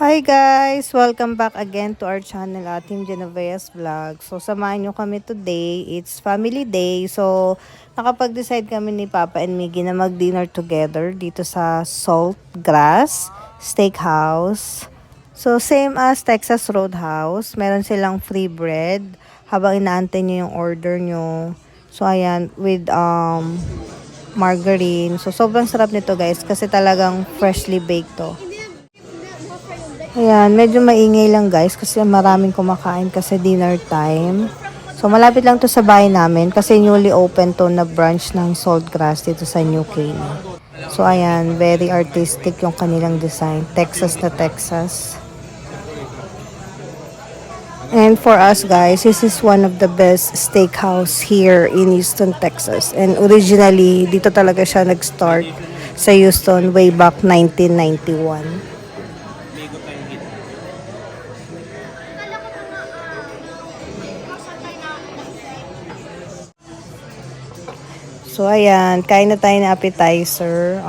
Hi guys! Welcome back again to our channel, Team Genovea's Vlog. So, samahan nyo kami today. It's family day. So, nakapag-decide kami ni Papa and Miggy na mag-dinner together dito sa Saltgrass Steakhouse. So, same as Texas Roadhouse. Meron silang free bread habang inaantay nyo yung order nyo. So, ayan, with margarine. So, sobrang sarap nito guys kasi talagang freshly baked to. Ayan, medyo maingay lang guys kasi maraming kumakain kasi dinner time. So, malapit lang to sa bahay namin kasi newly open to na branch ng Saltgrass dito sa New Caney. So, ayan, very artistic yung kanilang design. Texas na Texas. And for us guys, this is one of the best steakhouse here in Houston, Texas. And originally, dito talaga siya nag-start sa Houston way back 1991. So, ayan. Kain na tayo na appetizer.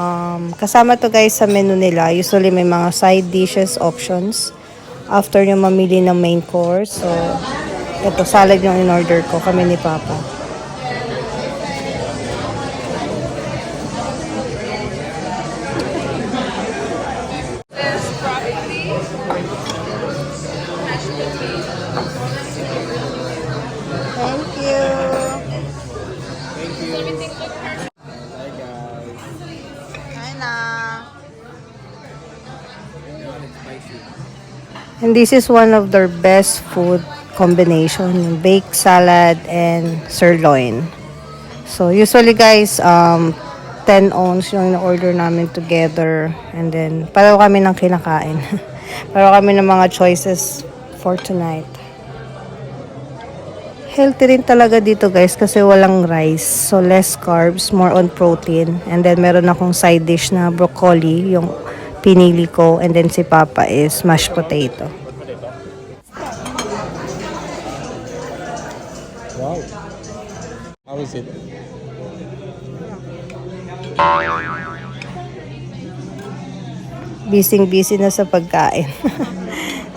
Kasama to guys sa menu nila. Usually, may mga side dishes options after nyo mamili ng main course. So, ito, salad yung in-order ko. Kami ni Papa. Thank you. Hi na. And this is one of their best food combination, yung baked salad and sirloin. So usually guys, 10 ounce yung order namin together and then pareho kami ng kinakain. Pareho kami ng mga choices for tonight. Healthy rin talaga dito guys kasi walang rice. So less carbs, more on protein. And then meron akong side dish na broccoli, yung pinili ko. And then si Papa is mashed potato. Wow. How is it? Busy na sa pagkain.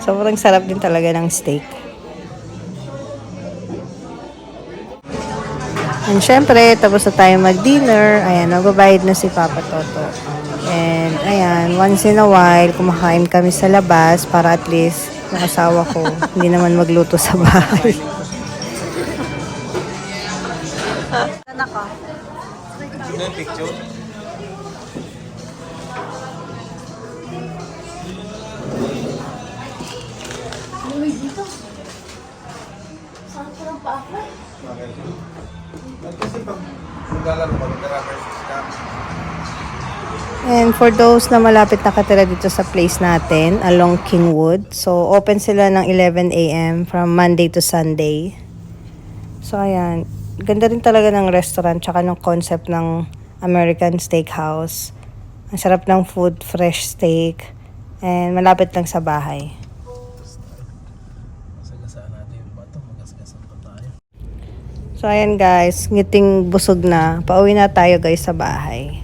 Sobrang sarap din talaga ng steak. And syempre, tapos na tayo mag-dinner. Ayan, magbabayad na si Papa Toto. And ayan, once in a while, kumakain kami sa labas para at least yung asawa ko hindi naman magluto sa bahay. Ano ka? No picture? Kasi pag maglalaro ka, mag-rubber ka. And for those na malapit nakatira dito sa place natin, along Kingwood. So, open sila ng 11 a.m. from Monday to Sunday. So, ayan. Ganda rin talaga ng restaurant tsaka ng concept ng American Steakhouse. Ang sarap ng food, fresh steak. And malapit lang sa bahay. Masagasaan natin yung bato, magasagasan pa tayo. So, ayan guys. Ngiting busog na. Pauwi na tayo guys sa bahay.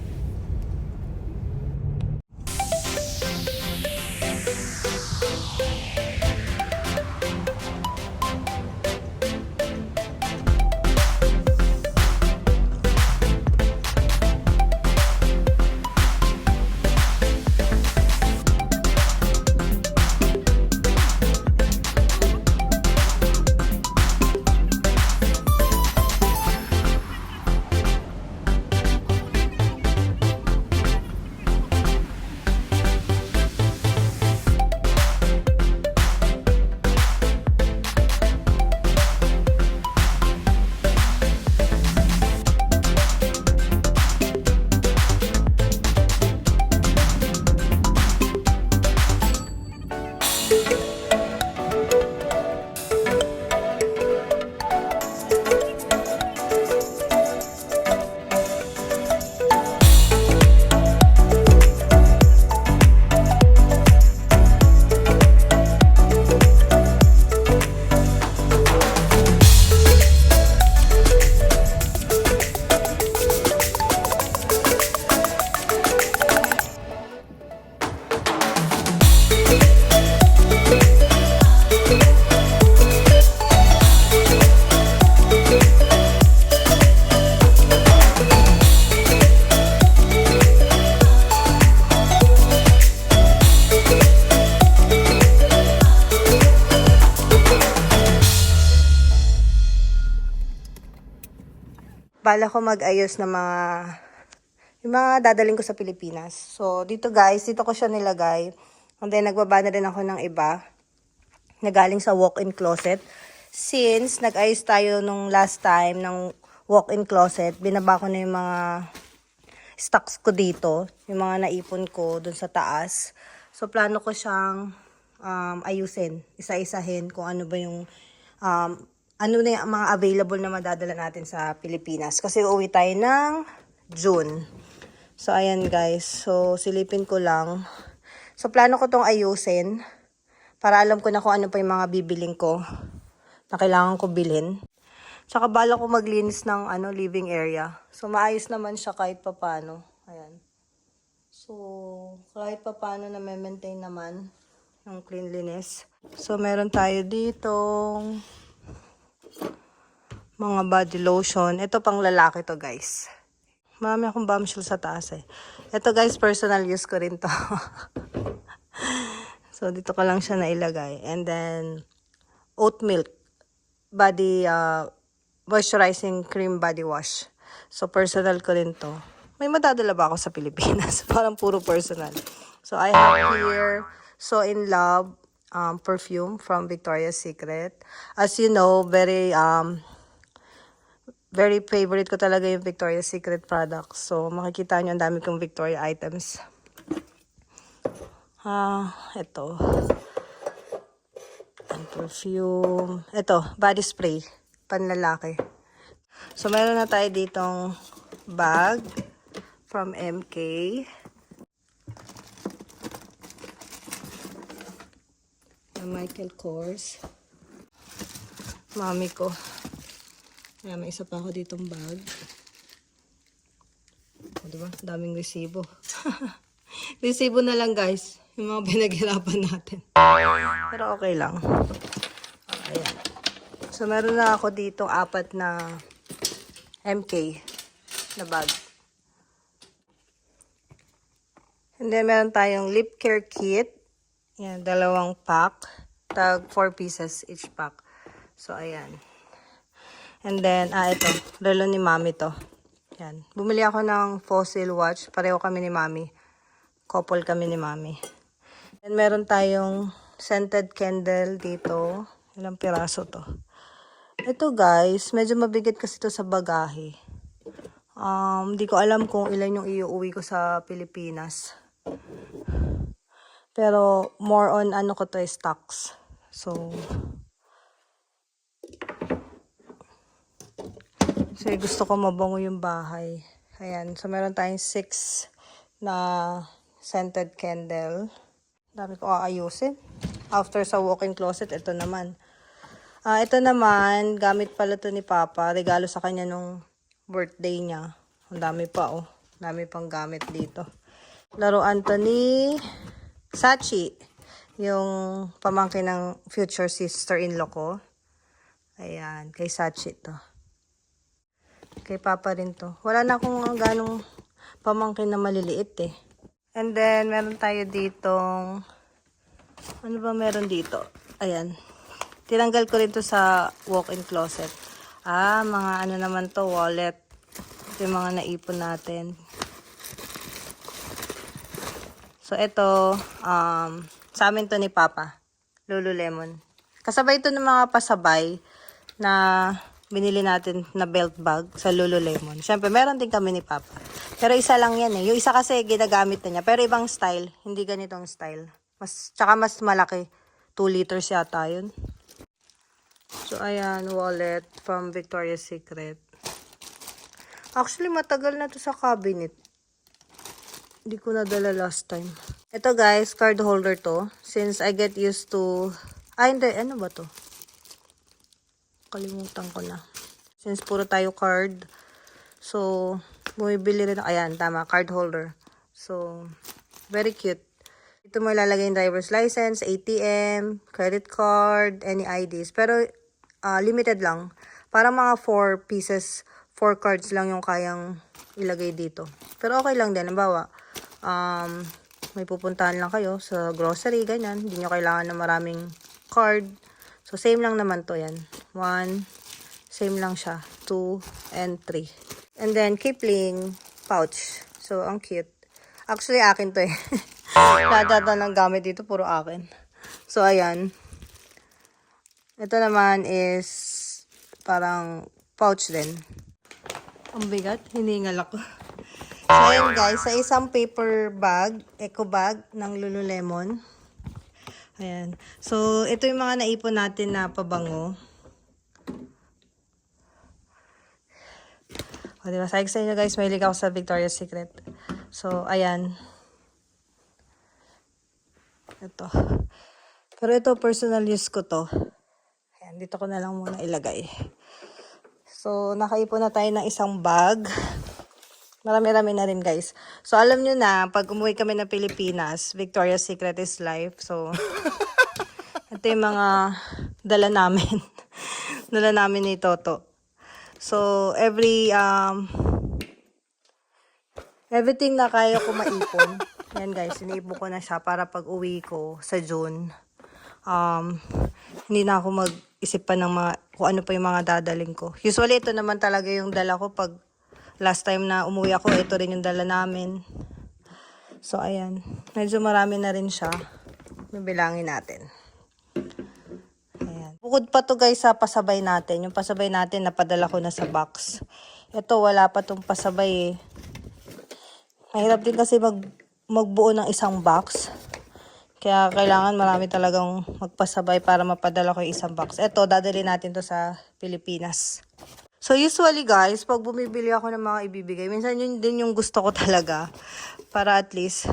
bala ko mag-ayos ng yung mga dadaling ko sa Pilipinas. So, dito guys, dito ko siya nilagay. And then, nagbaba na rin ako ng iba na galing sa walk-in closet. Since nag-ayos tayo nung last time ng walk-in closet, binaba ko na yung mga stocks ko dito, yung mga naipon ko dun sa taas. So, plano ko siyang ayusin, isa-isahin kung ano ba yung ano na yung mga available na madadala natin sa Pilipinas. Kasi uuwi tayo ng June. So, ayan guys. So, silipin ko lang. So, plano ko tong ayusin para alam ko na kung ano pa yung mga bibiling ko na kailangan ko bilhin. Tsaka bala ko maglinis ng living area. So, maayos naman siya kahit papano. Ayan. So, kahit papano na maintain naman yung cleanliness. So, meron tayo ditong mga body lotion. Ito pang lalaki to guys. Marami akong bombshell sa taas eh. Ito guys, personal use ko rin to. So, dito ko lang siya nailagay. And then, oat milk body moisturizing cream body wash. So, personal ko rin to. May madadala ba ako sa Pilipinas? Parang puro personal. So, I have here So In Love perfume from Victoria's Secret. As you know, very favorite ko talaga yung Victoria's Secret products. So, makikita nyo ang dami kong Victoria items. Ito. Ang perfume. Ito, body spray. Panlalaki. So, meron na tayo ditong bag from MK. Yung Michael Kors. Mami ko. Kaya may isa pa ako ditong bag. O, diba? Daming resibo. Resibo na lang guys. Yung mga pinaghirapan natin. Pero okay lang. Ayan. So, meron na ako ditong 4 na MK na bag. And then, meron tayong lip care kit. Ayan, 2 pack. Tag 4 pieces each pack. So, ayan. And then, ito. Relo ni Mami to. Yan. Bumili ako ng Fossil watch. Pareho kami ni Mami. Couple kami ni Mami. And meron tayong scented candle dito. Ilang piraso to. Ito guys, medyo mabigat kasi to sa bagahe. Di ko alam kung ilan yung iuwi ko sa Pilipinas. Pero more on ko to stocks. So, gusto ko mabango yung bahay. Ayan. So, meron tayong 6 na scented candle. Dami ko aayusin. After sa walk-in closet, ito naman. Ito naman, gamit pala to ni Papa. Regalo sa kanya nung birthday niya. Ang dami pa, oh. Dami pang gamit dito. Laruan to ni Sachi. Yung pamangkin ng future sister-in-law ko. Ayan, kay Sachi to. Kay Papa rin to. Wala na akong ganong pamangkin na maliliit eh. And then, meron tayo ditong, ano ba meron dito? Ayan. Tinanggal ko rin to sa walk-in closet. Mga naman to, wallet. Ito yung mga naipon natin. So, ito, sa amin to ni Papa. Lululemon. Kasabay ito ng mga pasabay na binili natin na belt bag sa Lululemon. Siyempre, meron din kami ni Papa. Pero isa lang yan eh. Yung isa kasi ginagamit na niya. Pero ibang style. Hindi ganitong style. Tsaka mas malaki. 2 liters yata yun. So, ayan. Wallet from Victoria's Secret. Actually, matagal na to sa cabinet. Hindi ko nadala last time. Ito guys, card holder to. Since I get used to... hindi. Ano ba to? Kalimutan ko na. Since puro tayo card. So, bumibili rin. Ayan, tama. Card holder. So, very cute. Ito mo ilalagay yung driver's license, ATM, credit card, any IDs. Pero, limited lang. Para mga 4 pieces, 4 cards lang yung kayang ilagay dito. Pero okay lang din. Halimbawa, may pupuntahan lang kayo sa grocery, ganyan. Hindi nyo kailangan ng maraming card. So, same lang naman to yan. 1, same lang siya. 2, and 3. And then, Kipling pouch. So, ang cute. Actually, akin to eh. Nadada ng gamit dito, puro akin. So, ayan. Ito naman is parang pouch din. Ang bigat, hiningal ako. So, ayan guys, sa isang paper bag, eco bag ng Lululemon. Ayan. So, ito yung mga naipon natin na pabango. O, diba? Sabi ko sa inyo guys, mahilig ako sa Victoria's Secret. So, ayan. Ito. Pero ito, personal use ko to. Ayan, dito ko na lang muna ilagay. So, nakaipon na tayo ng isang bag. Marami-rami na rin guys. So, alam nyo na, pag umuwi kami ng Pilipinas, Victoria's Secret is life. So, ito yung mga dala namin. Dala namin ni Toto. So, everything na kaya ko maipon. Yan guys, iniipon ko na siya para pag uwi ko sa June. Hindi na ako mag-isip pa ng kung ano pa yung mga dadaling ko. Usually, ito naman talaga yung dala ko pag last time na umuwi ako, ito rin yung dala namin. So, ayan. Medyo marami na rin siya. Bibilangin natin. Ayan. Bukod pa to guys sa pasabay natin. Yung pasabay natin, napadala ko na sa box. Ito, wala pa tong pasabay eh. Mahirap din kasi magbuo ng isang box. Kaya kailangan marami talagang magpasabay para mapadala ko yung isang box. Ito, dadali natin to sa Pilipinas. So usually guys, pag bumibili ako ng mga ibibigay, minsan yun din yung gusto ko talaga. Para at least,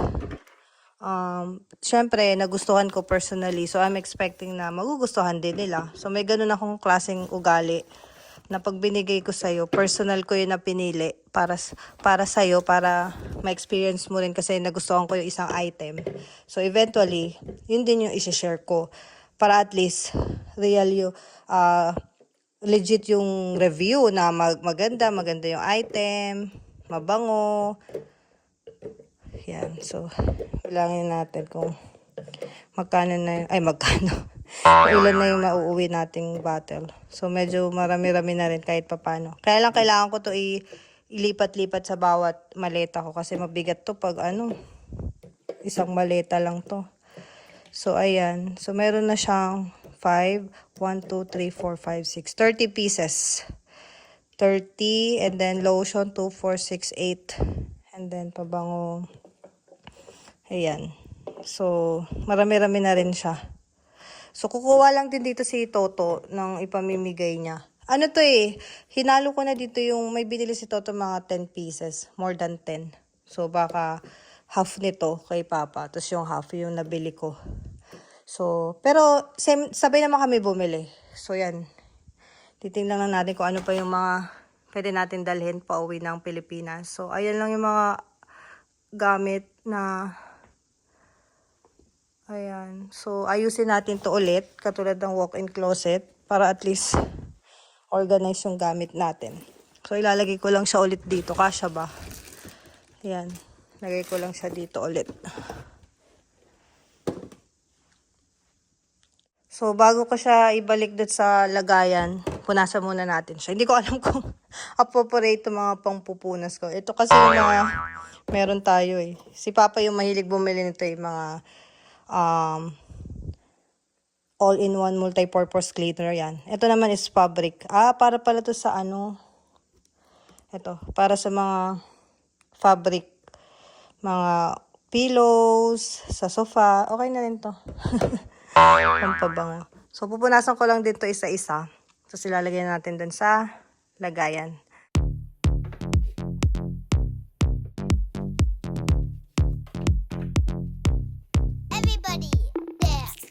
syempre, nagustuhan ko personally. So I'm expecting na magugustuhan din nila. So may ganun akong klaseng ugali na pag binigay ko sa'yo, personal ko yun na pinili para sa'yo, para ma-experience mo rin kasi nagustuhan ko yung isang item. So eventually, yun din yung isi-share ko. Para at least, legit yung review na maganda yung item, mabango. Yan. So, bilangin natin kung magkano na ilan na yung mauuwi nating bottle. So, medyo marami-rami na rin kahit papano. Kaya lang kailangan ko to ilipat-lipat sa bawat maleta ko kasi mabigat to pag isang maleta lang to. So, ayan. So, meron na siyang 1, 2, 3, 4, 5, 6. 30 pieces. 30. And then lotion, 2, 4, 6, 8. And then pabango. Ayan. So, marami-rami na rin siya. So, kukuha lang din dito si Toto ng ipamimigay niya. Ano to eh, hinalo ko na dito yung may binili si Toto mga 10 pieces. More than 10. So, baka half nito kay Papa. Tapos yung half yung nabili ko. So, pero sabay naman kami bumili. So, yan. Titingnan lang natin kung ano pa yung mga pwede natin dalhin pa uwi ng Pilipinas. So, ayan lang yung mga gamit na ayan. So, ayusin natin to ulit. Katulad ng walk-in closet. Para at least organize yung gamit natin. So, ilalagay ko lang siya ulit dito. Kasya ba? Ayan. Lagay ko lang siya dito ulit. So, bago ko siya ibalik doon sa lagayan, punasan muna natin siya. Hindi ko alam kung appropriate itong mga pangpupunas ko. Ito kasi yung mga meron tayo eh. Si Papa yung mahilig bumili nito yung mga all-in-one multi-purpose cleaner yan. Ito naman is fabric. Para pala to sa ito, para sa mga fabric. Mga pillows, sa sofa. Okay na rin to. Pampabango. So, pupunasan ko lang dito isa-isa. So, silalagay natin dun sa lagayan. Everybody, dance.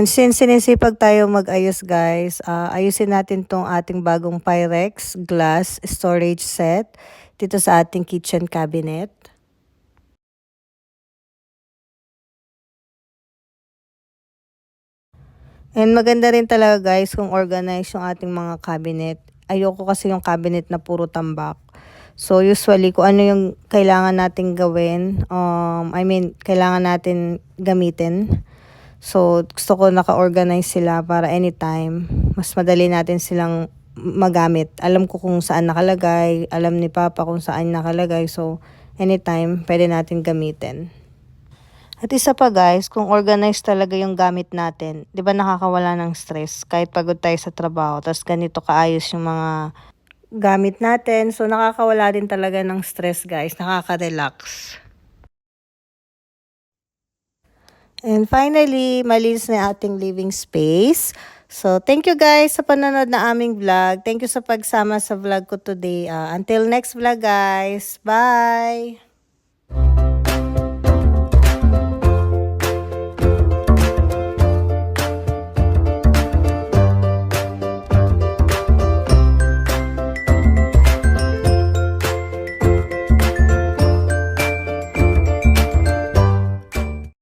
And since sinisipag tayo mag-ayos guys, ayusin natin tong ating bagong Pyrex glass storage set dito sa ating kitchen cabinet. And maganda rin talaga guys kung organize yung ating mga cabinet. Ayoko kasi yung cabinet na puro tambak. So usually kung ano yung kailangan natin gawin, kailangan natin gamitin. So gusto ko naka-organize sila para anytime, mas madali natin silang magamit. Alam ko kung saan nakalagay, alam ni Papa kung saan nakalagay. So anytime pwede natin gamitin. At isa pa guys, kung organized talaga yung gamit natin, di ba nakakawala ng stress kahit pagod tayo sa trabaho, tapos ganito kaayos yung mga gamit natin. So nakakawala din talaga ng stress guys, nakaka-relax. And finally, malinis na ating living space. So thank you guys sa panonood na aming vlog. Thank you sa pagsama sa vlog ko today. Until next vlog guys. Bye!